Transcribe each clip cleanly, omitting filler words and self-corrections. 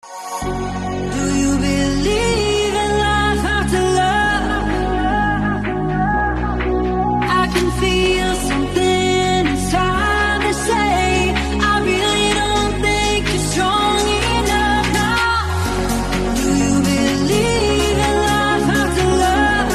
Do you believe in life after love? I can feel something inside to say I really don't think you're strong enough now. Do you believe in life after love?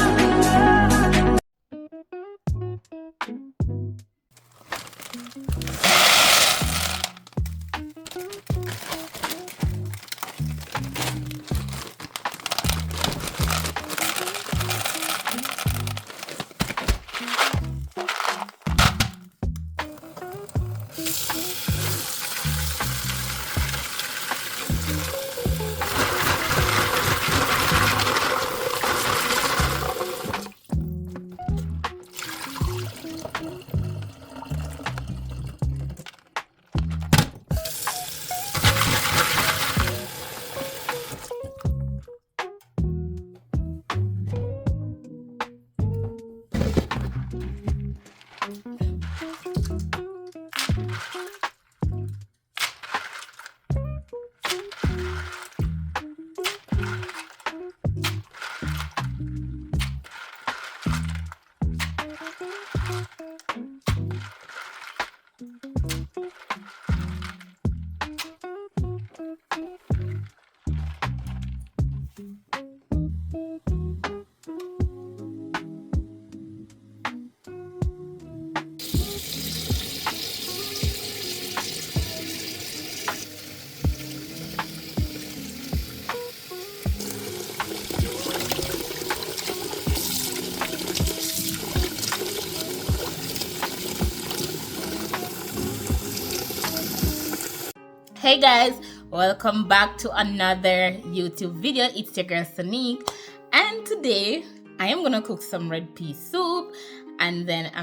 Hey guys, welcome back to another YouTube video. It's your girl Sonique, and today I am gonna cook some red pea soup, and then I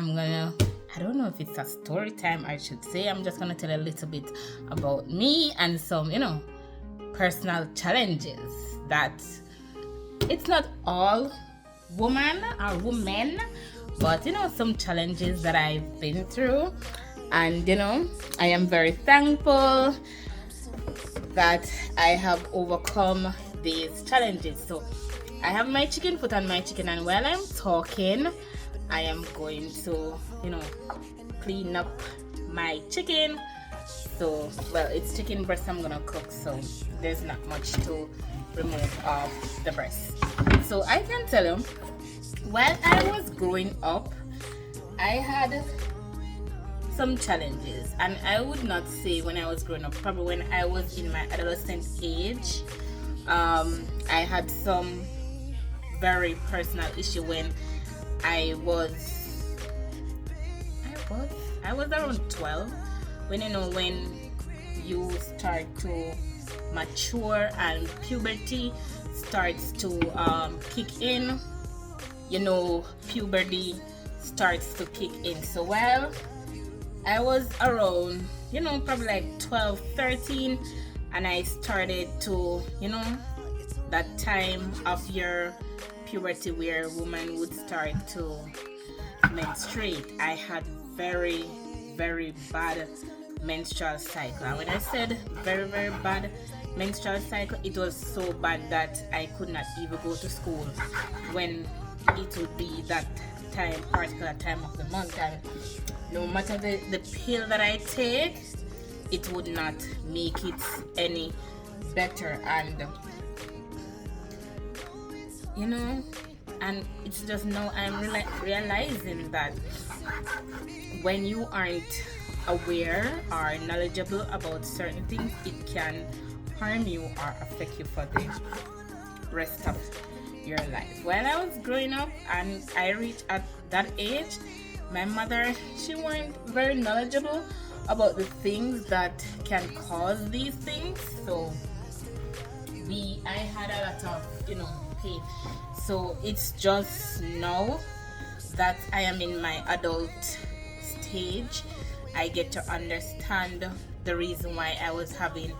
don't know if it's a story time, I should say. I'm just gonna tell a little bit about me and some personal challenges that it's not all women, but some challenges that I've been through, and I am very thankful that I have overcome these challenges. So I have my chicken foot on my chicken, and while I'm talking, I am going to clean up my chicken. So it's chicken breast I'm gonna cook, so there's not much to remove off the breast. So I can tell you, while I was growing up, I had some challenges, and I would not say when I was growing up, probably when I was in my adolescent age. I had some very personal issue when I was around 12, when you start to mature and puberty starts to kick in. Puberty starts to kick in. So while I was around, probably like 12, 13, and I started to, that time of your puberty where women would start to menstruate. I had very, very bad menstrual cycle. And when I said very, very bad menstrual cycle, it was so bad that I could not even go to school when it would be that particular time of the month, and no matter the pill that I take, it would not make it any better. And and it's just now I'm realizing that when you aren't aware or knowledgeable about certain things, it can harm you or affect you for the rest of your life. When I was growing up and I reached at that age, my mother, she weren't very knowledgeable about the things that can cause these things. So I had a lot of pain. So it's just now that I am in my adult stage, I get to understand the reason why I was having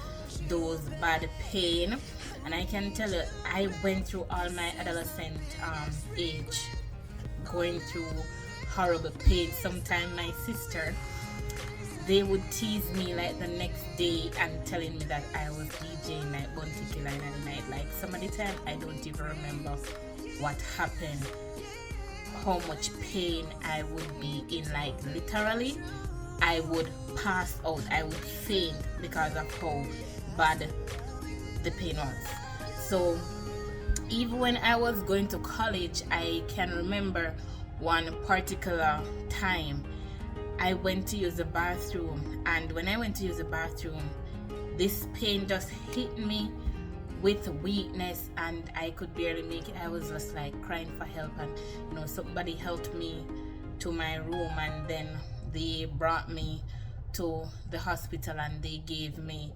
those bad pain. And I can tell you, I went through all my adolescent age going through horrible pain. Sometimes my sister, they would tease me like the next day and telling me that I was DJing like Bounty Killer in the night. Like some of the time I don't even remember what happened, how much pain I would be in. Like literally I would pass out, I would faint because of how bad the pain was. So even when I was going to college, I can remember one particular time I went to use the bathroom, and when I went to use the bathroom, this pain just hit me with weakness and I could barely make it. I was just like crying for help, and somebody helped me to my room, and then they brought me to the hospital and they gave me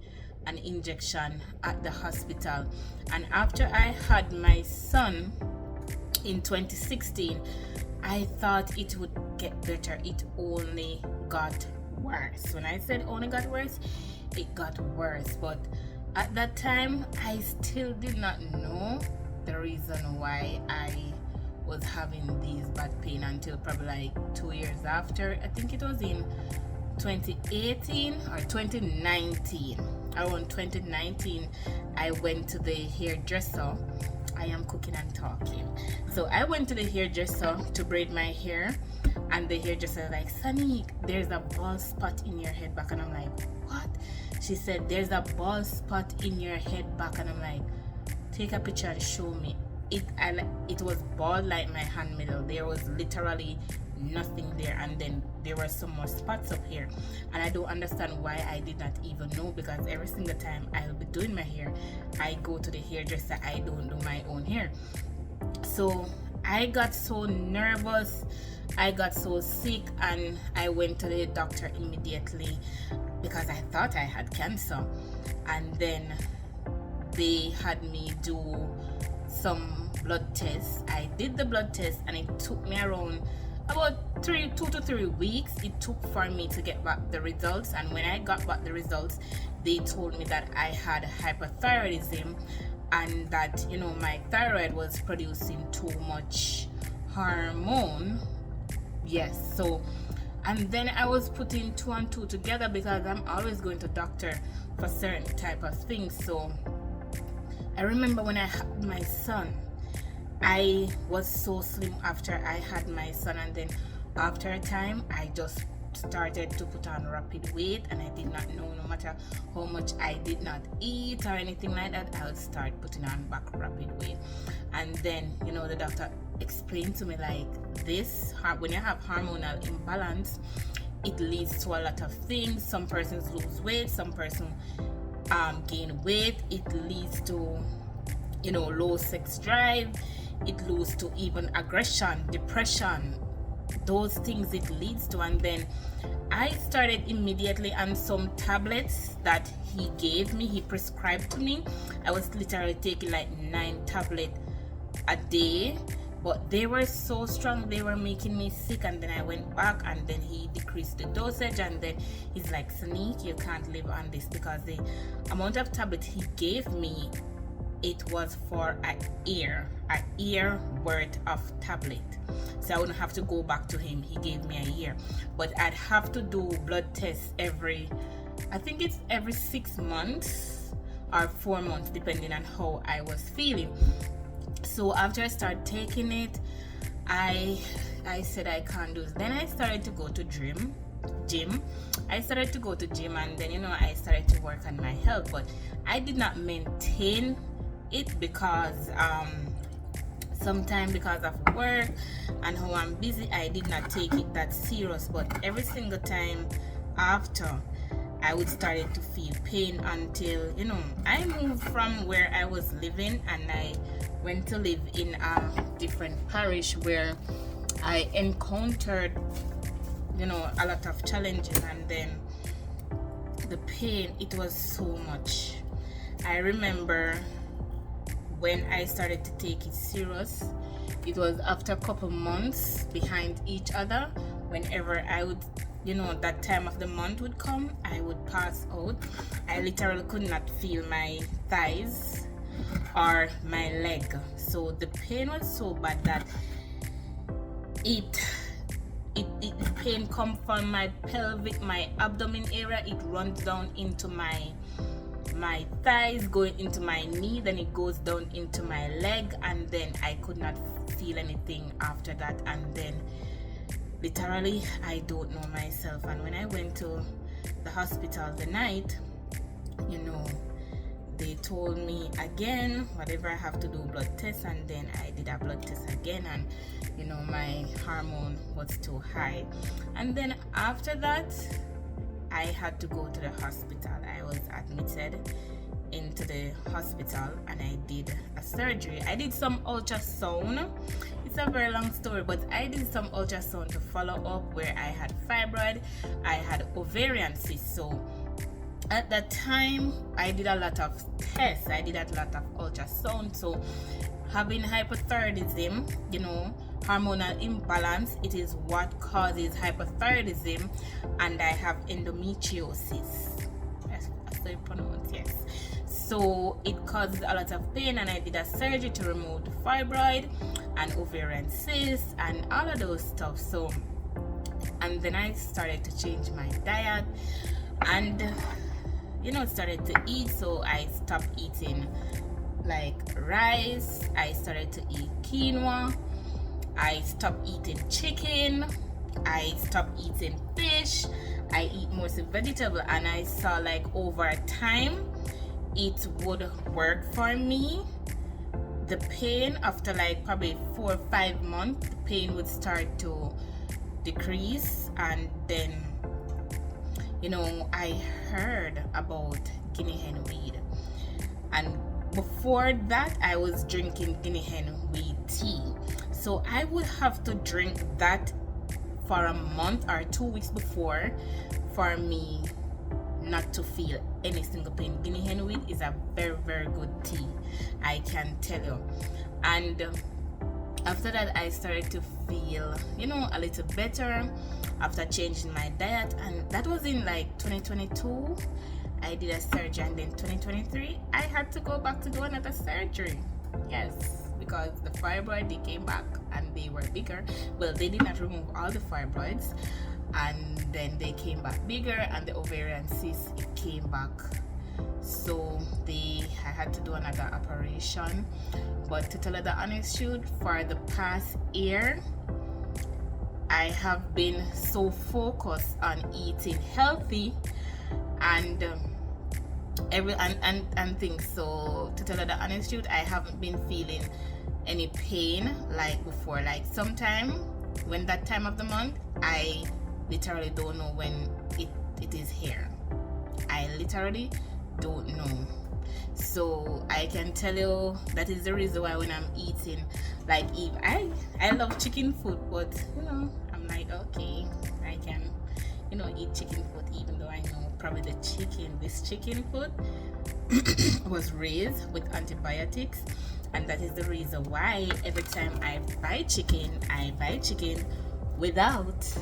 an injection at the hospital. And after I had my son in 2016, I thought it would get better. It only got worse. When I said only got worse, it got worse. But at that time, I still did not know the reason why I was having these bad pain until probably like 2 years after. I think it was in 2018 or 2019. Around 2019, I went to the hairdresser. I am cooking and talking. So I went to the hairdresser to braid my hair, and the hairdresser was like, Sonique, there's a bald spot in your head back. And I'm like, what? She said, there's a bald spot in your head back. And I'm like, take a picture and show me. It was bald like my hand middle. There was literally nothing there, and then there were some more spots up here, and I don't understand why I did not even know, because every single time I'll be doing my hair, I go to the hairdresser. I don't do my own hair. So I got so nervous, I got so sick, and I went to the doctor immediately because I thought I had cancer. And then they had me do some blood tests. I did the blood test, and it took me around about 2 to 3 weeks it took for me to get back the results. And when I got back the results, they told me that I had hypothyroidism, and that my thyroid was producing too much hormone. Yes. So, and then I was putting 2 and 2 together, because I'm always going to doctor for certain type of things. So I remember when I had my son, I was so slim after I had my son, and then after a time I just started to put on rapid weight, and I did not know, no matter how much I did not eat or anything like that, I would start putting on back rapid weight. And then the doctor explained to me like this, when you have hormonal imbalance, it leads to a lot of things. Some persons lose weight, some person gain weight. It leads to low sex drive. It leads to even aggression, depression, those things it leads to. And then I started immediately on some tablets that he prescribed to me. I was literally taking like 9 tablets a day, but they were so strong, they were making me sick. And then I went back, and then he decreased the dosage, and then he's like, Sonique, you can't live on this, because the amount of tablets he gave me, it was for a year worth of tablet. So I wouldn't have to go back to him. He gave me a year, but I'd have to do blood tests I think it's every 6 months or 4 months, depending on how I was feeling. So after I started taking it, I said I can't do this. Then I started to go to gym. I started to go to gym, and then I started to work on my health, but I did not maintain it, because sometimes because of work and how I'm busy, I did not take it that serious. But every single time after, I would start to feel pain until I moved from where I was living, and I went to live in a different parish where I encountered a lot of challenges. And then the pain, it was so much. I remember when I started to take it serious, it was after a couple months behind each other. Whenever I would, that time of the month would come, I would pass out. I literally could not feel my thighs or my leg. So the pain was so bad that it pain come from my pelvic, my abdomen area. It runs down into my thighs, going into my knee, then it goes down into my leg, and then I could not feel anything after that. And then literally I don't know myself. And when I went to the hospital the night, you know, they told me again, whatever I have to do, blood test, and then I did a blood test again, and you know, my hormone was too high. And then after that, I had to go to the hospital. I was admitted into the hospital and I did a surgery. I did some ultrasound. It's a very long story, but I did some ultrasound to follow up where I had fibroid, I had ovarian cyst. So at that time, I did a lot of tests. I did a lot of ultrasound. So having hypothyroidism, you know, hormonal imbalance, it is what causes hypothyroidism, and I have endometriosis. That's how you pronounce, yes. So it causes a lot of pain, and I did a surgery to remove the fibroid and ovarian cyst and all of those stuff. So, and then I started to change my diet, and you know, started to eat. So I stopped eating like rice, I started to eat quinoa, I stopped eating chicken, I stopped eating fish, I eat mostly vegetable, and I saw like over time it would work for me. The pain after like probably 4 or 5 months, the pain would start to decrease. And then, you know, I heard about guinea hen weed, and before that I was drinking guinea hen weed tea. So I would have to drink that for a month or 2 weeks before for me not to feel any single pain. Guinea hen weed is a very, very good tea, I can tell you. And after that I started to feel, you know, a little better after changing my diet, and that was in like 2022. I did a surgery, and then 2023 I had to go back to do another surgery. Yes, because the fibroid, they came back and they were bigger. Well, they did not remove all the fibroids, and then they came back bigger, and the ovarian cyst, it came back. So I had to do another operation. But to tell you the honest truth, for the past year I have been so focused on eating healthy and things. So to tell you the honest truth, I haven't been feeling any pain like before. Like sometime when that time of the month, I literally don't know when it is here. I literally don't know. So I can tell you that is the reason why when I'm eating, like if I love chicken food, but you know, I'm like, okay, I can, you know, eat chicken food, even though I know probably this chicken food was raised with antibiotics, and that is the reason why every time I buy chicken without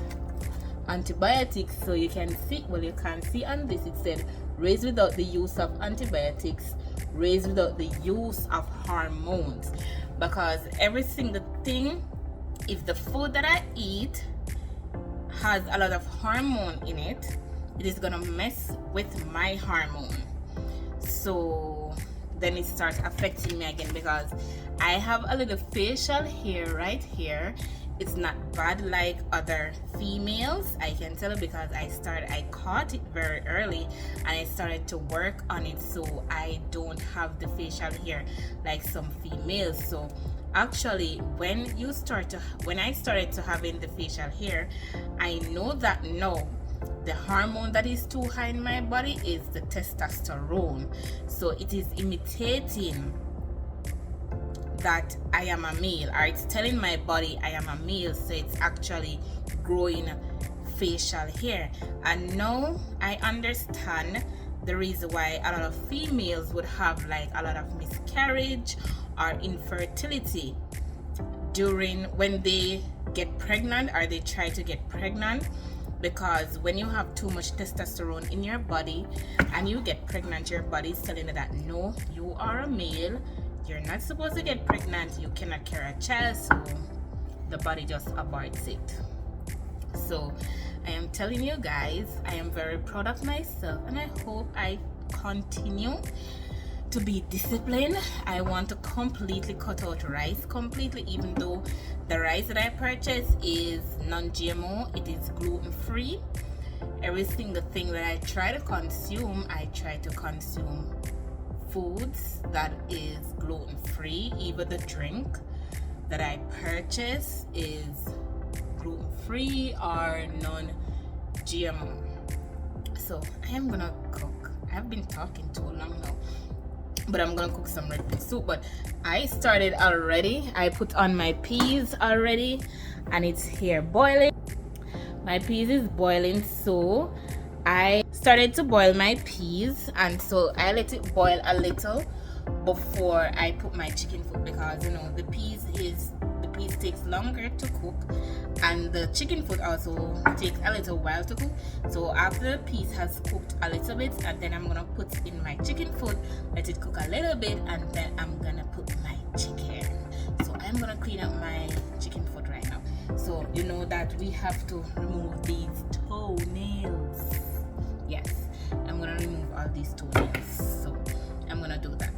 antibiotics. So you can see, well, you can see on this it said raised without the use of antibiotics, raised without the use of hormones, because every single thing, if the food that I eat has a lot of hormone in it, it is gonna mess with my hormone. So then it starts affecting me again, because I have a little facial hair right here. It's not bad like other females, I can tell you, because I caught it very early and I started to work on it, so I don't have the facial hair like some females. So actually when I started to having the facial hair, I know that now the hormone that is too high in my body is the testosterone. So it is imitating that I am a male, or it's telling my body I am a male, so it's actually growing facial hair. And now I understand the reason why a lot of females would have like a lot of miscarriage or infertility when they get pregnant, or they try to get pregnant, because when you have too much testosterone in your body and you get pregnant, your body is telling you that no, you are a male, you're not supposed to get pregnant, you cannot carry a child, so the body just aborts it. So I am telling you guys, I am very proud of myself, and I hope I continue to be disciplined. I want to completely cut out rice completely, even though the rice that I purchase is non-GMO, it is gluten-free. Every single thing that I try to consume, I try to consume foods that is gluten-free. Even the drink that I purchase is gluten-free or non-GMO. So I am gonna cook. I've been talking too long now, but I'm gonna cook some red pea soup. But I started already. I put on my peas already, and it's here boiling. My peas is boiling, so I started to boil my peas, and so I let it boil a little before I put my chicken foot, because you know the peas takes longer to cook, and the chicken foot also takes a little while to cook. So after the peas has cooked a little bit, and then I'm gonna put in my chicken foot, let it cook a little bit, and then I'm gonna put my chicken. So I'm gonna clean up my chicken foot right now. So you know that we have to remove these toenails. Yes, I'm gonna remove all these toenails, so I'm gonna do that.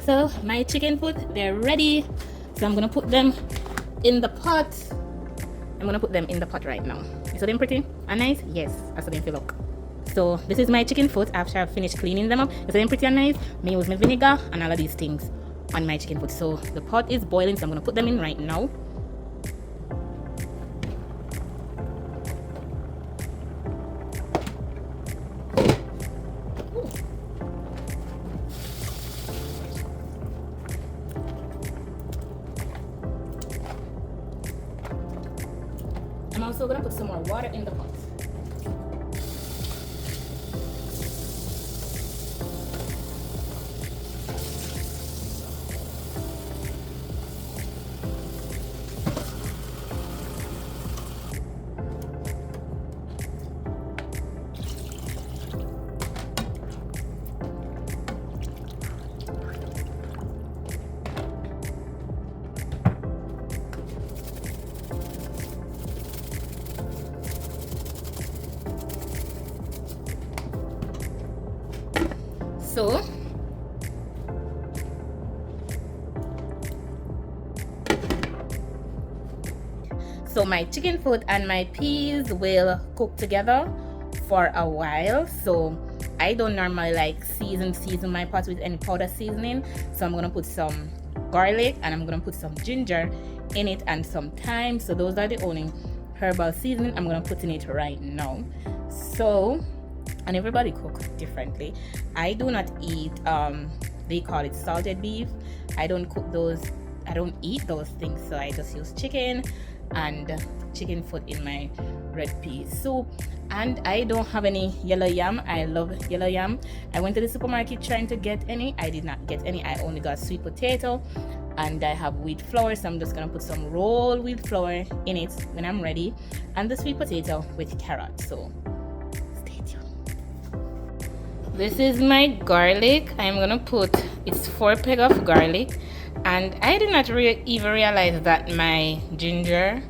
So my chicken foot, they're ready. So I'm gonna put them in the pot. I'm gonna put them in the pot right now. You saw them pretty and nice? Yes, I saw them feel look. So this is my chicken foot after I've finished cleaning them up. You saw them pretty and nice? Me use my vinegar and all of these things on my chicken foot. So the pot is boiling, so I'm gonna put them in right now. I'm also gonna put some more water in the pot. So my chicken foot and my peas will cook together for a while. So I don't normally like season my pot with any powder seasoning. So I'm gonna put some garlic and I'm gonna put some ginger in it and some thyme. So those are the only herbal seasoning I'm gonna put in it right now. So, and everybody cook differently. I do not eat they call it salted beef. I don't cook those, I don't eat those things, so I just use chicken and chicken foot in my red pea soup. And I don't have any yellow yam. I love yellow yam. I went to the supermarket trying to get any. I did not get any. I only got sweet potato, and I have wheat flour, so I'm just gonna put some rolled wheat flour in it when I'm ready, and the sweet potato with carrot. So stay tuned. This is my garlic. I'm gonna put, it's 4 peg of garlic, and I did not even realize that my ginger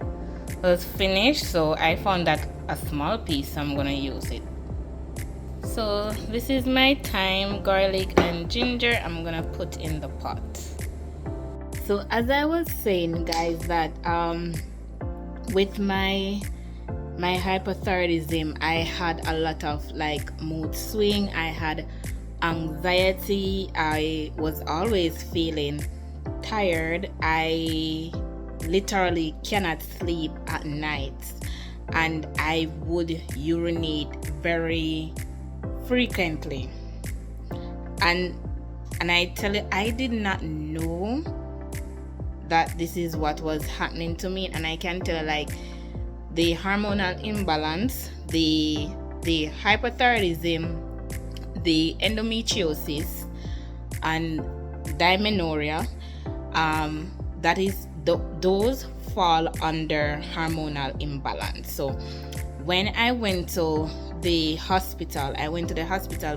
was finished, so I found that a small piece, so I'm gonna use it. So this is my thyme, garlic and ginger I'm gonna put in the pot. So as I was saying, guys, that with my hypothyroidism, I had a lot of like mood swing, I had anxiety, I was always feeling tired, I literally cannot sleep at night, and I would urinate very frequently, and I tell you, I did not know that this is what was happening to me. And I can tell, like, the hormonal imbalance, the hypothyroidism, the endometriosis and dysmenorrhea, that is those fall under hormonal imbalance. So when I went to the hospital,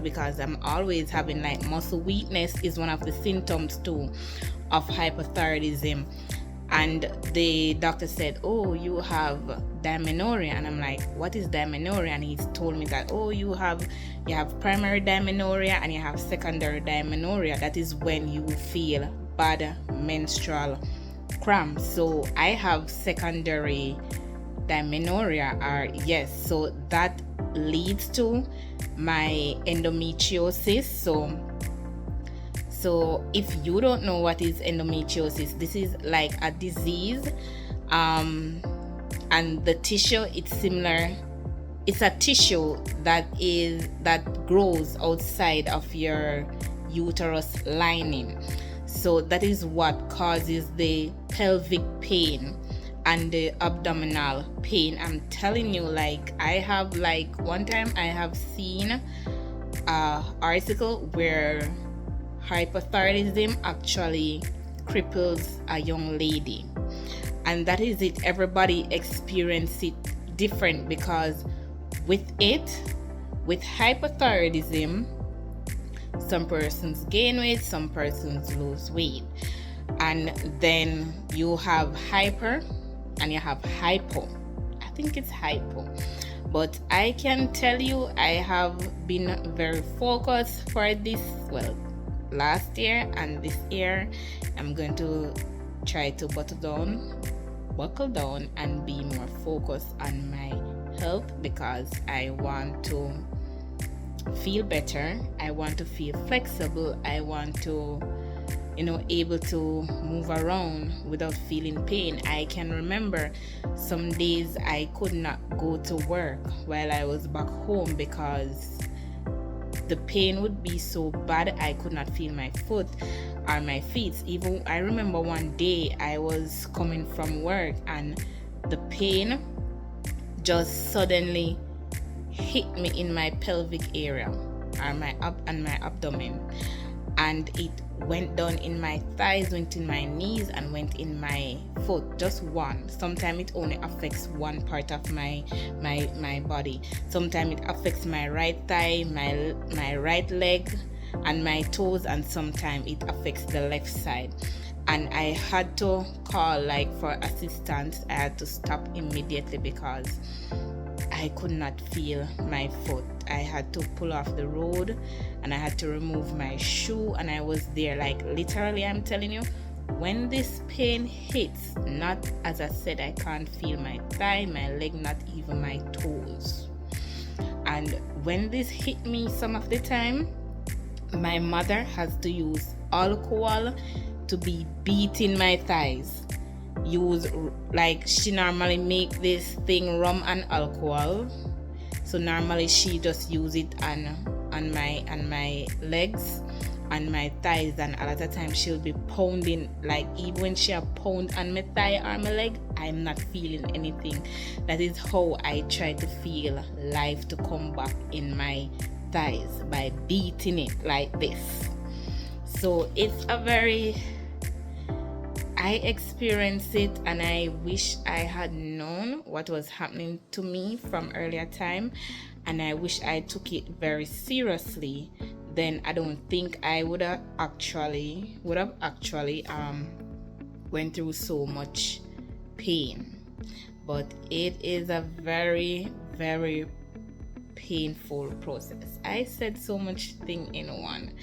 because I'm always having like muscle weakness is one of the symptoms too of hypothyroidism, and the doctor said, oh, you have dysmenorrhea, and I'm like, what is dysmenorrhea? And he told me that, oh, you have primary dysmenorrhea and you have secondary dysmenorrhea. That is when you feel bad menstrual cramps. So I have secondary dysmenorrhea, or yes, so that leads to my endometriosis. So if you don't know what is endometriosis, this is like a disease, and the tissue, it's similar, it's a tissue that grows outside of your uterus lining. So that is what causes the pelvic pain and the abdominal pain. I'm telling you, like, I have, like, one time I have seen an article where hypothyroidism actually cripples a young lady, and that is it. Everybody experiences it different, because with hypothyroidism, some persons gain weight, some persons lose weight, and then you have hyper and you have hypo. I think it's hypo, but I can tell you, I have been very focused for this, well, last year and this year. I'm going to try to buckle down and be more focused on my health, because I want to feel better, I want to feel flexible, I want to, able to move around without feeling pain. I can remember some days I could not go to work while I was back home because the pain would be so bad I could not feel my foot or my feet. Even I remember one day I was coming from work and the pain just suddenly hit me in my pelvic area or my abdomen, and it went down in my thighs, went in my knees, and went in my foot. Just one. Sometimes it only affects one part of my body. Sometimes it affects my right thigh, my right leg, and my toes, and sometimes it affects the left side. And I had to call for assistance. I had to stop immediately because I could not feel my foot. I had to pull off the road and I had to remove my shoe, and I was there like literally, I'm telling you, when this pain hits, not as I said, I can't feel my thigh, my leg, not even my toes. And when this hit me some of the time, my mother has to use alcohol to be beating my thighs. Use, like, she normally make this thing rum and alcohol, so normally she just use it on my legs and my thighs, and a lot of times she'll be pounding, like even when she a pound on my thigh or my leg, I'm not feeling anything. That is how I try to feel life to come back in my thighs, by beating it like this. So it's a very, I experienced it, and I wish I had known what was happening to me from earlier time, and I wish I took it very seriously. Then I don't think I would have actually went through so much pain. But it is a very, very painful process. I said so much thing in one,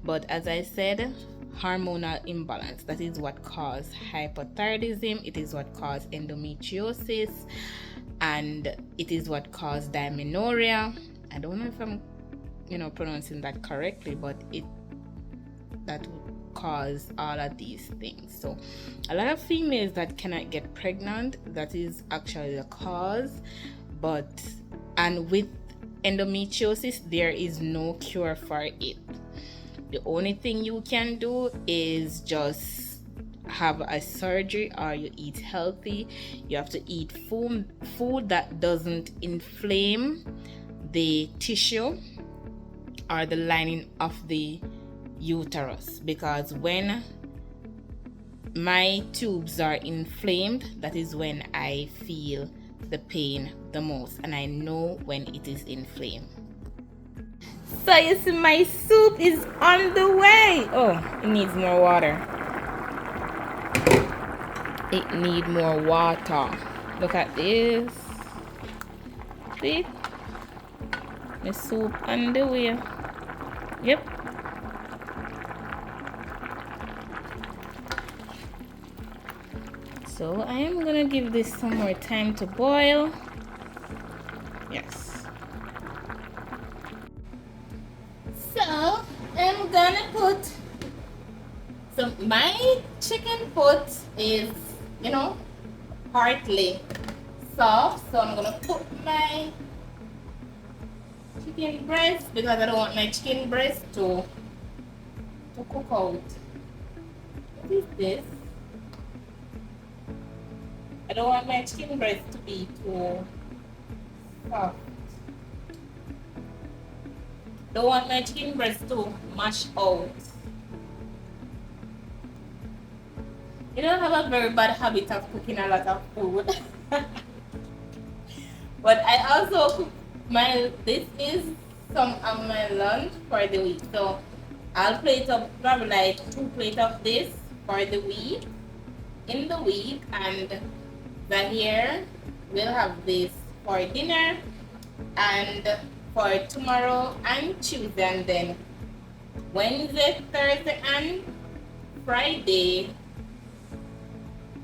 but as I said, hormonal imbalance, that is what caused hypothyroidism, it is what caused endometriosis, and it is what caused dysmenorrhea. I don't know if I'm pronouncing that correctly, but that would cause all of these things. So a lot of females that cannot get pregnant, that is actually the cause. And with endometriosis, there is no cure for it. The only thing you can do is just have a surgery, or you eat healthy. You have to eat food that doesn't inflame the tissue or the lining of the uterus, because when my tubes are inflamed, that is when I feel the pain the most, and I know when it is inflamed. So you see, my soup is on the way. Oh, it needs more water. It needs more water. Look at this. See? The soup on the way. Yep. So I am gonna give this some more time to boil. Yes. So I'm gonna put my chicken foot is, partly soft, so I'm gonna put my chicken breast, because I don't want my chicken breast to cook out. What is this? I don't want my chicken breast to be too soft. Don't want my chicken breast to mash out. You don't have a very bad habit of cooking a lot of food. But I also cook this is some of my lunch for the week. So I'll plate up probably like 2 plates of this for the week, in the week, and Zahir will have this for dinner and for tomorrow and Tuesday, and then Wednesday, Thursday, and Friday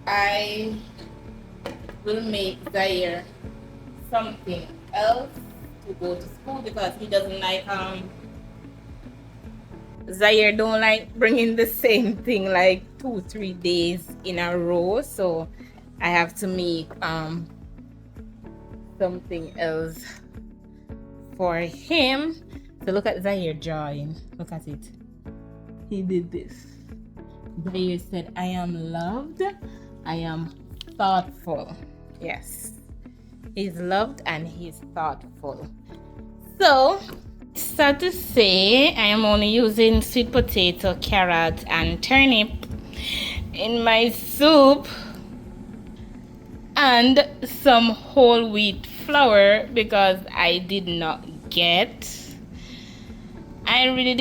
I will make Zaire something else to go to school, because he doesn't like Zaire don't like bringing the same thing like 2-3 days in a row, so I have to make something else for him. So look at Zaire drawing. Look at it. He did this. Zaire said, "I am loved. I am thoughtful." Yes. He's loved and he's thoughtful. So, sad to say, I am only using sweet potato, carrot, and turnip in my soup, and some whole wheat flour, because I really did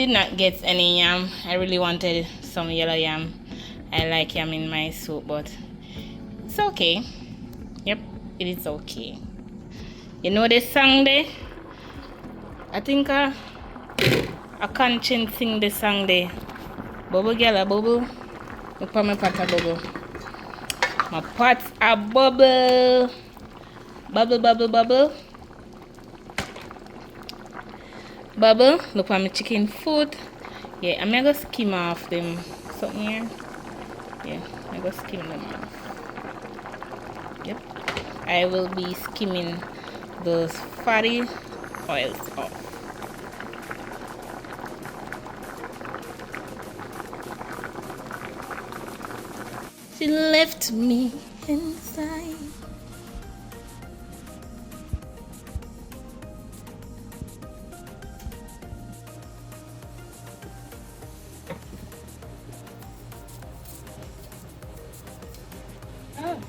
not get any yam. I really wanted some yellow yam. I like yam in my soup, but it's okay. Yep, it is okay. You know this song there? I think a conscience sing this song there. Bubble girl a bubble. Look for my pot a bubble. My pot a bubble. Bubble, bubble, bubble. Bubble. Look for my chicken foot. Yeah, I'm gonna skim off them something here. Yeah, I'm gonna skim them off. Yep. I will be skimming those fatty oils off. She left me inside. Oh.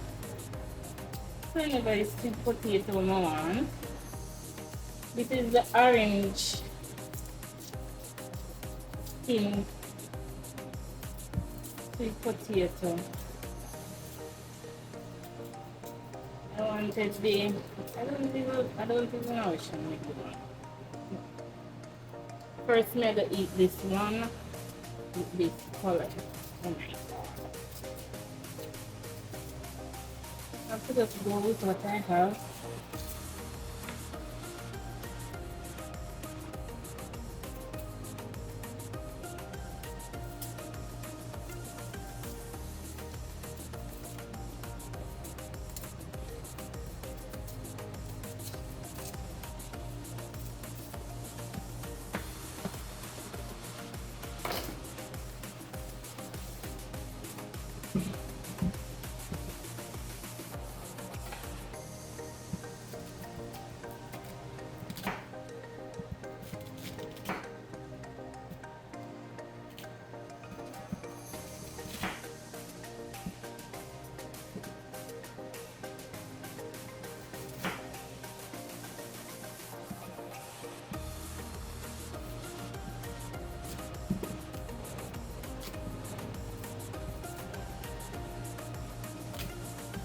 So anybody sweet potato I want. This is the orange skin sweet potato. I wanted the I don't even know which one we do. First I'm gonna eat this one with this color. Oh my god. I have to just go with what I have.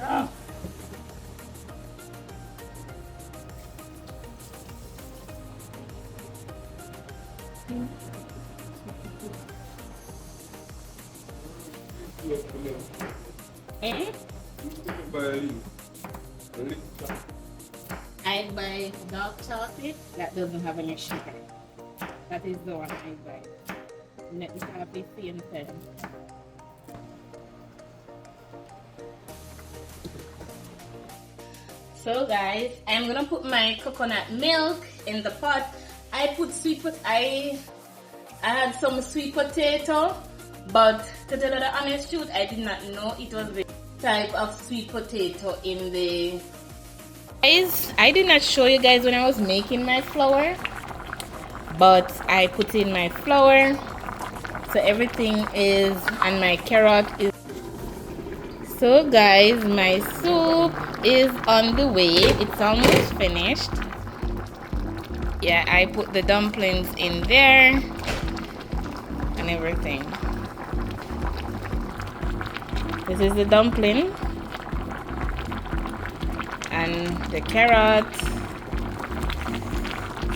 Oh. Eh? I buy dark chocolate that doesn't have any sugar. That is the one I buy. Let me have the same thing. So guys, I'm gonna put my coconut milk in the pot. I put I had some sweet potato, but to tell you the honest truth, I did not know it was the type of sweet potato in the... Guys, I did not show you guys when I was making my flour, but I put in my flour, so everything is, and my carrot is... So guys, my soup is on the way. It's almost finished. Yeah, I put the dumplings in there and everything. This is the dumpling and the carrot.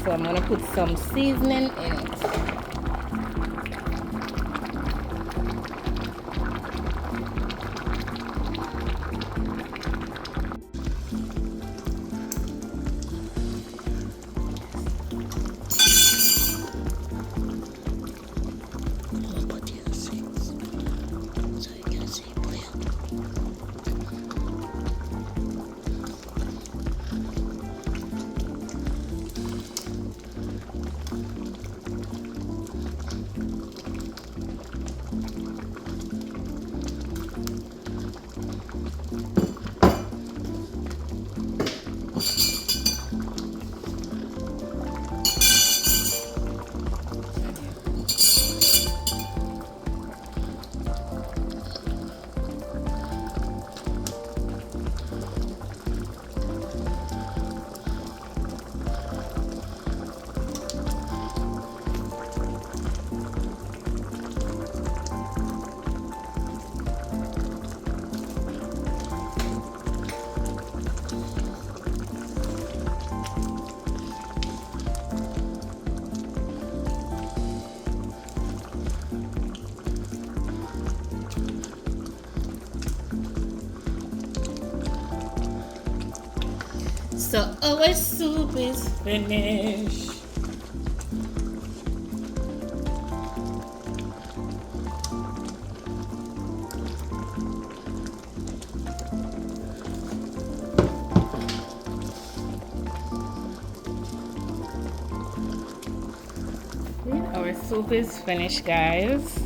So I'm gonna put some seasoning in it. So our soup is finished. Our soup is finished, guys.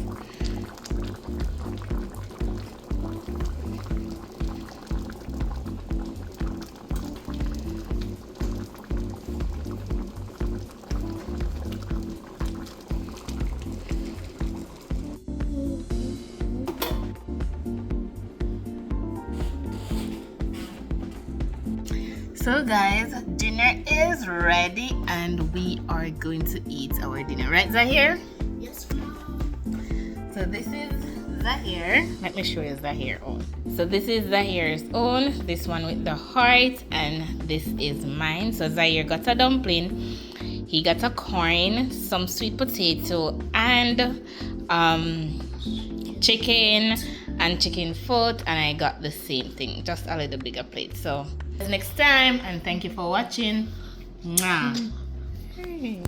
So guys, dinner is ready and we are going to eat our dinner. Right, Zahir? Yes, ma'am. So this is Zahir. Let me show you Zahir's own. So this is Zahir's own. This one with the heart, and this is mine. So Zahir got a dumpling. He got a corn, some sweet potato, and chicken and chicken foot, and I got the same thing, just a little bigger plate. So next time, and thank you for watching. Mwah. Hey.